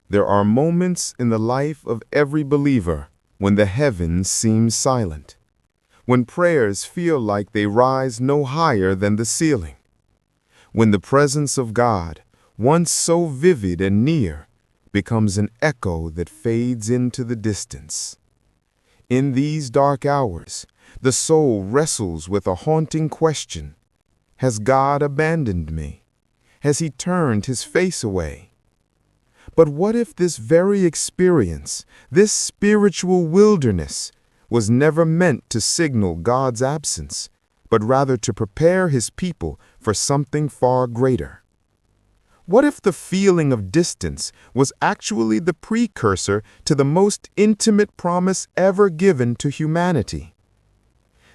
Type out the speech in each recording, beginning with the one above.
There are moments in the life of every believer when the heavens seem silent, when prayers feel like they rise no higher than the ceiling, when the presence of God, once so vivid and near, becomes an echo that fades into the distance. In these dark hours, the soul wrestles with a haunting question. Has God abandoned me? Has He turned His face away? But what if this very experience, this spiritual wilderness, was never meant to signal God's absence, but rather to prepare His people for something far greater? What if the feeling of distance was actually the precursor to the most intimate promise ever given to humanity?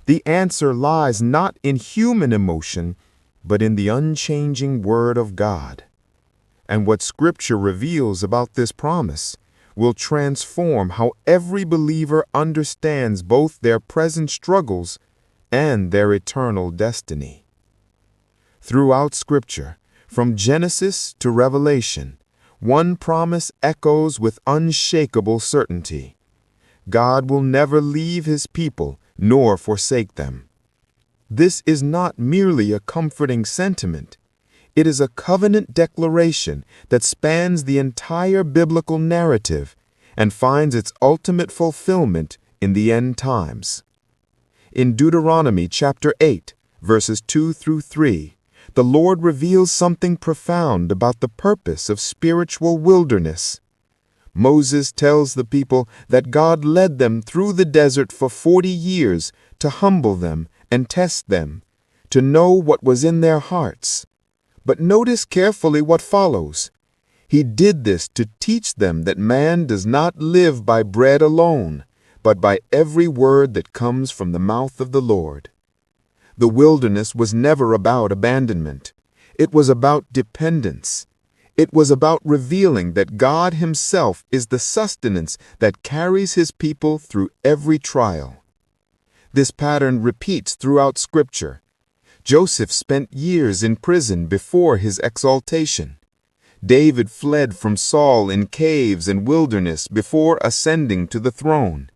The answer lies not in human emotion, but in the unchanging Word of God. And what Scripture reveals about this promise will transform how every believer understands both their present struggles and their eternal destiny. Throughout Scripture, from Genesis to Revelation, one promise echoes with unshakable certainty. God will never leave His people nor forsake them. This is not merely a comforting sentiment. It is a covenant declaration that spans the entire biblical narrative and finds its ultimate fulfillment in the end times. In Deuteronomy chapter 8, verses 2 through 3, the Lord reveals something profound about the purpose of spiritual wilderness. Moses tells the people that God led them through the desert for 40 years to humble them and test them, to know what was in their hearts. But notice carefully what follows. He did this to teach them that man does not live by bread alone, but by every word that comes from the mouth of the Lord. The wilderness was never about abandonment. It was about dependence. It was about revealing that God Himself is the sustenance that carries His people through every trial. This pattern repeats throughout Scripture. Joseph spent years in prison before his exaltation. David fled from Saul in caves and wilderness before ascending to the throne.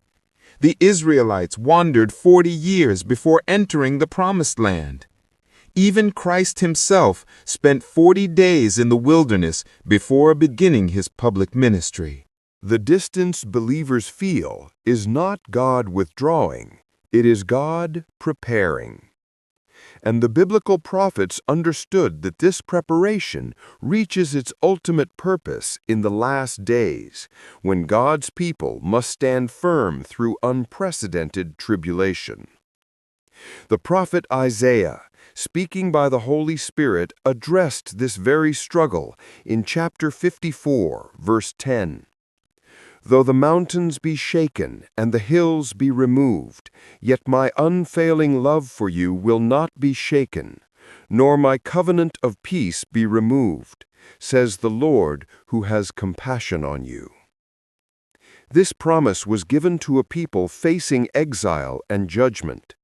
The Israelites wandered 40 years before entering the Promised Land. Even Christ Himself spent 40 days in the wilderness before beginning His public ministry. The distance believers feel is not God withdrawing, it is God preparing. And the biblical prophets understood that this preparation reaches its ultimate purpose in the last days, when God's people must stand firm through unprecedented tribulation. The prophet Isaiah, speaking by the Holy Spirit, addressed this very struggle in chapter 54, verse 10. Though the mountains be shaken and the hills be removed, yet my unfailing love for you will not be shaken, nor my covenant of peace be removed, says the Lord who has compassion on you. This promise was given to a people facing exile and judgment.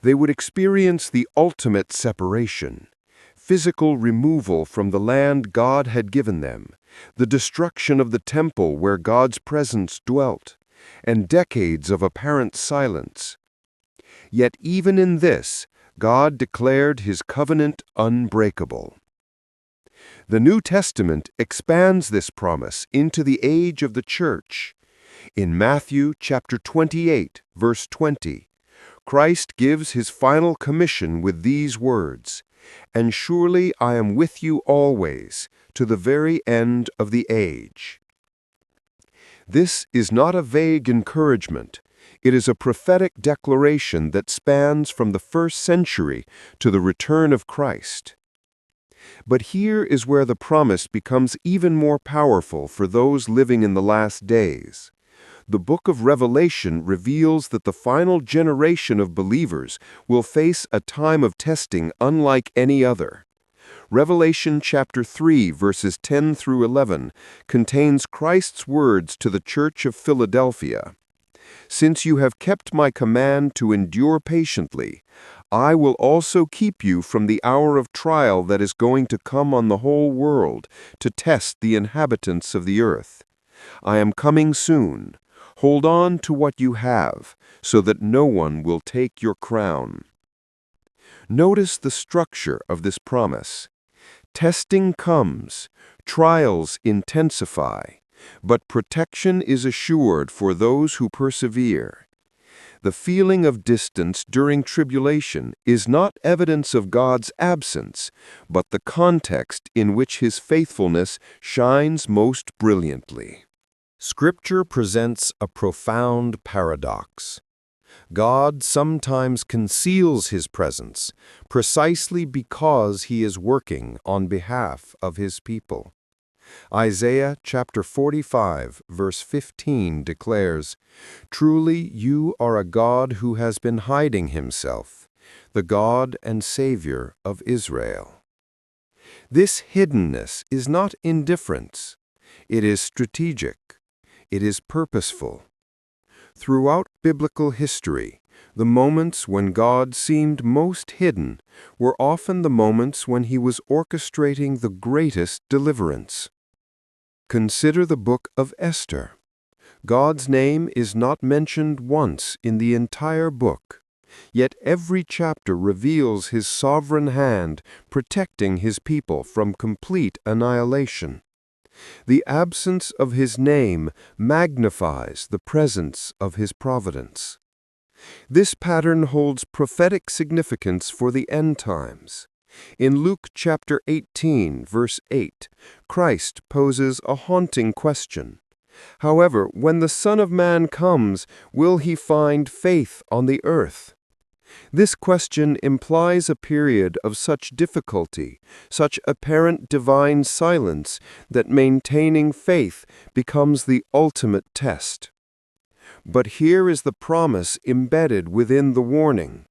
They would experience the ultimate separation, physical removal from the land God had given them, the destruction of the temple where God's presence dwelt, and decades of apparent silence. Yet even in this, God declared His covenant unbreakable. The New Testament expands this promise into the age of the church. In Matthew chapter 28, verse 20, Christ gives His final commission with these words, "And surely I am with you always, to the very end of the age." This is not a vague encouragement. It is a prophetic declaration that spans from the first century to the return of Christ. But here is where the promise becomes even more powerful for those living in the last days. The book of Revelation reveals that the final generation of believers will face a time of testing unlike any other. Revelation chapter 3, verses 10 through 11, contains Christ's words to the church of Philadelphia. "Since you have kept my command to endure patiently, I will also keep you from the hour of trial that is going to come on the whole world to test the inhabitants of the earth. I am coming soon. Hold on to what you have, so that no one will take your crown." Notice the structure of this promise. Testing comes, trials intensify, but protection is assured for those who persevere. The feeling of distance during tribulation is not evidence of God's absence, but the context in which His faithfulness shines most brilliantly. Scripture presents a profound paradox. God sometimes conceals His presence precisely because He is working on behalf of His people. Isaiah chapter 45, verse 15 declares, "Truly you are a God who has been hiding Himself, the God and Savior of Israel." This hiddenness is not indifference. It is strategic. It is purposeful. Throughout biblical history, the moments when God seemed most hidden were often the moments when He was orchestrating the greatest deliverance. Consider the book of Esther. God's name is not mentioned once in the entire book, yet every chapter reveals His sovereign hand protecting His people from complete annihilation. The absence of His name magnifies the presence of His providence. This pattern holds prophetic significance for the end times. In Luke chapter 18, verse 8, Christ poses a haunting question. However, when the Son of Man comes, will He find faith on the earth? This question implies a period of such difficulty, such apparent divine silence, that maintaining faith becomes the ultimate test. But here is the promise embedded within the warning.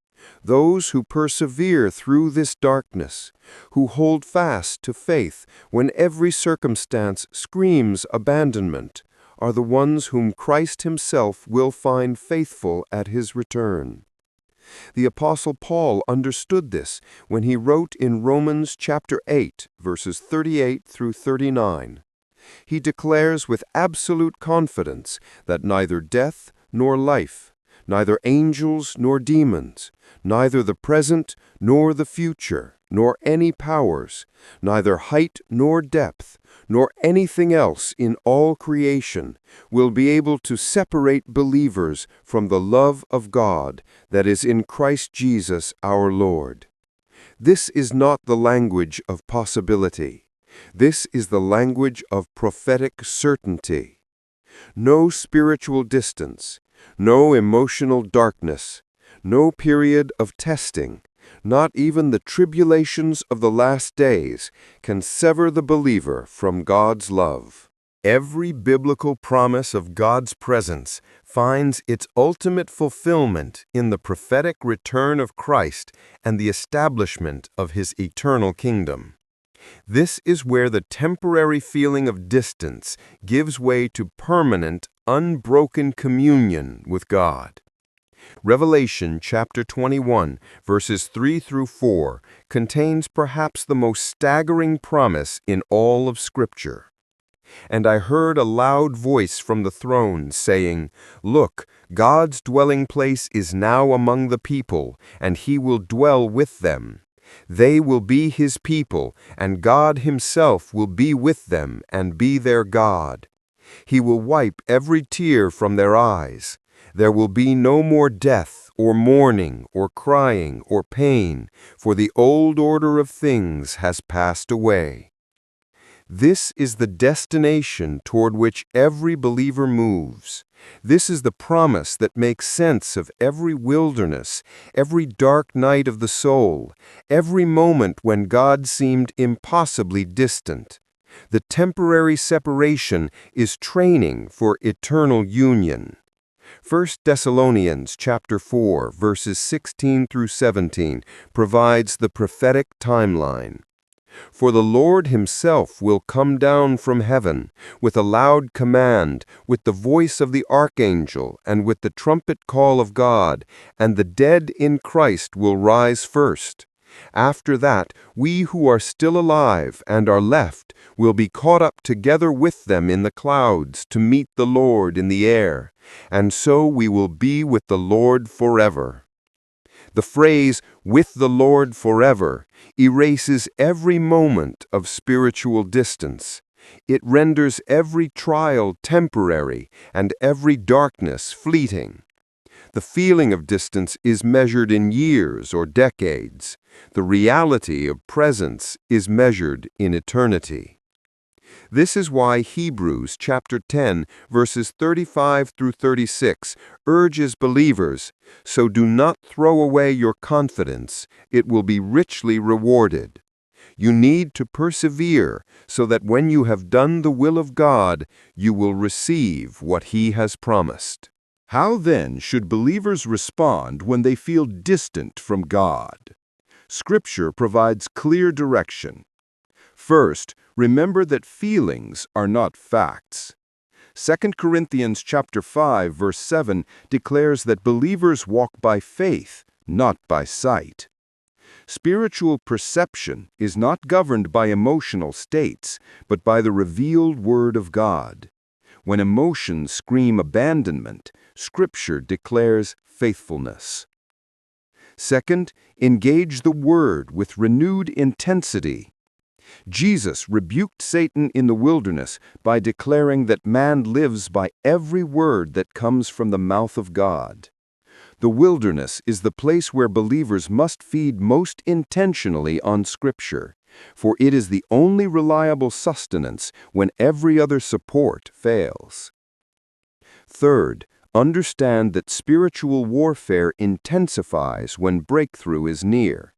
Those who persevere through this darkness, who hold fast to faith when every circumstance screams abandonment, are the ones whom Christ Himself will find faithful at His return. The Apostle Paul understood this when he wrote in Romans chapter 8, verses 38 through 39. He declares with absolute confidence that neither death nor life, neither angels nor demons, neither the present nor the future, nor any powers, neither height nor depth, nor anything else in all creation will be able to separate believers from the love of God that is in Christ Jesus our Lord. This is not the language of possibility. This is the language of prophetic certainty. No spiritual distance, no emotional darkness, no period of testing, not even the tribulations of the last days can sever the believer from God's love. Every biblical promise of God's presence finds its ultimate fulfillment in the prophetic return of Christ and the establishment of His eternal kingdom. This is where the temporary feeling of distance gives way to permanent, unbroken communion with God. Revelation chapter 21, verses 3 through 4, contains perhaps the most staggering promise in all of Scripture. "And I heard a loud voice from the throne saying, 'Look, God's dwelling place is now among the people, and He will dwell with them. They will be His people, and God Himself will be with them and be their God. He will wipe every tear from their eyes. There will be no more death, or mourning, or crying, or pain, for the old order of things has passed away.'" This is the destination toward which every believer moves. This is the promise that makes sense of every wilderness, every dark night of the soul, every moment when God seemed impossibly distant. The temporary separation is training for eternal union. 1 Thessalonians chapter 4, verses 16 through 17 provides the prophetic timeline. For the Lord himself will come down from heaven with a loud command, with the voice of the archangel, and with the trumpet call of God, and the dead in Christ will rise first. After that, we who are still alive and are left will be caught up together with them in the clouds to meet the Lord in the air, and so we will be with the Lord forever. The phrase, "with the Lord forever," erases every moment of spiritual distance. It renders every trial temporary and every darkness fleeting. The feeling of distance is measured in years or decades. The reality of presence is measured in eternity. This is why Hebrews chapter 10, verses 35 through 36 urges believers, "So do not throw away your confidence, it will be richly rewarded." You need to persevere so that when you have done the will of God, you will receive what He has promised. How then should believers respond when they feel distant from God? Scripture provides clear direction. First, remember that feelings are not facts. 2 Corinthians chapter 5, verse 7 declares that believers walk by faith, not by sight. Spiritual perception is not governed by emotional states, but by the revealed Word of God. When emotions scream abandonment, Scripture declares faithfulness. Second, engage the Word with renewed intensity. Jesus rebuked Satan in the wilderness by declaring that man lives by every word that comes from the mouth of God. The wilderness is the place where believers must feed most intentionally on Scripture, for it is the only reliable sustenance when every other support fails. Third, understand that spiritual warfare intensifies when breakthrough is near.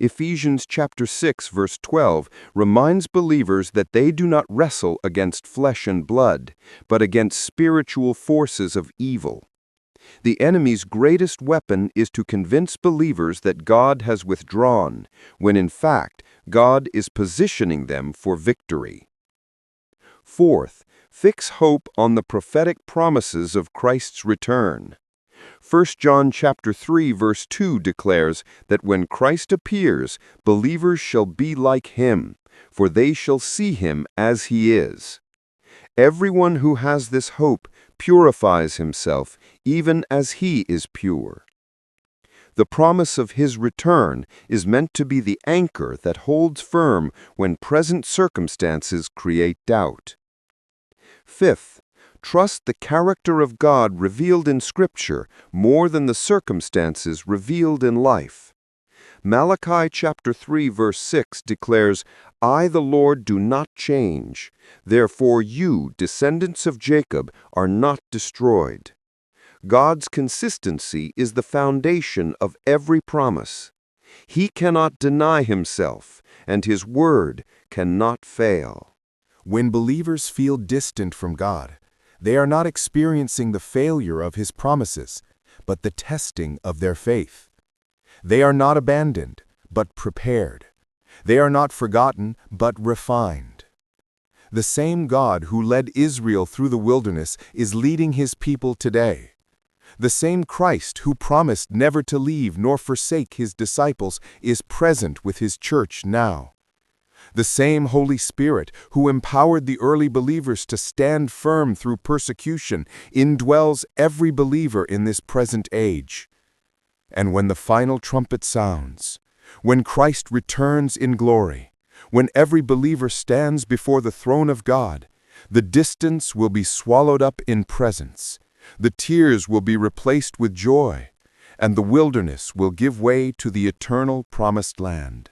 Ephesians chapter 6, verse 12 reminds believers that they do not wrestle against flesh and blood, but against spiritual forces of evil. The enemy's greatest weapon is to convince believers that God has withdrawn, when in fact, God is positioning them for victory. Fourth, fix hope on the prophetic promises of Christ's return. 1 John chapter 3, verse 2 declares that when Christ appears, believers shall be like him, for they shall see him as he is. Everyone who has this hope purifies himself, even as he is pure. The promise of his return is meant to be the anchor that holds firm when present circumstances create doubt. Fifth, trust the character of God revealed in Scripture more than the circumstances revealed in life. Malachi chapter 3, verse 6 declares, "I, the Lord, do not change. Therefore you, descendants of Jacob, are not destroyed." God's consistency is the foundation of every promise. He cannot deny himself, and his word cannot fail. When believers feel distant from God, they are not experiencing the failure of His promises, but the testing of their faith. They are not abandoned, but prepared. They are not forgotten, but refined. The same God who led Israel through the wilderness is leading His people today. The same Christ who promised never to leave nor forsake His disciples is present with His church now. The same Holy Spirit who empowered the early believers to stand firm through persecution indwells every believer in this present age. And when the final trumpet sounds, when Christ returns in glory, when every believer stands before the throne of God, the distance will be swallowed up in presence, the tears will be replaced with joy, and the wilderness will give way to the eternal promised land.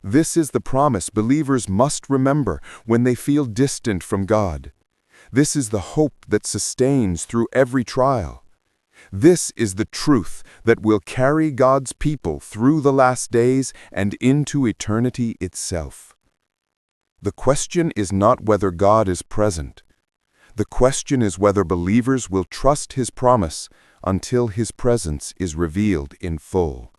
This is the promise believers must remember when they feel distant from God. This is the hope that sustains through every trial. This is the truth that will carry God's people through the last days and into eternity itself. The question is not whether God is present. The question is whether believers will trust His promise until His presence is revealed in full.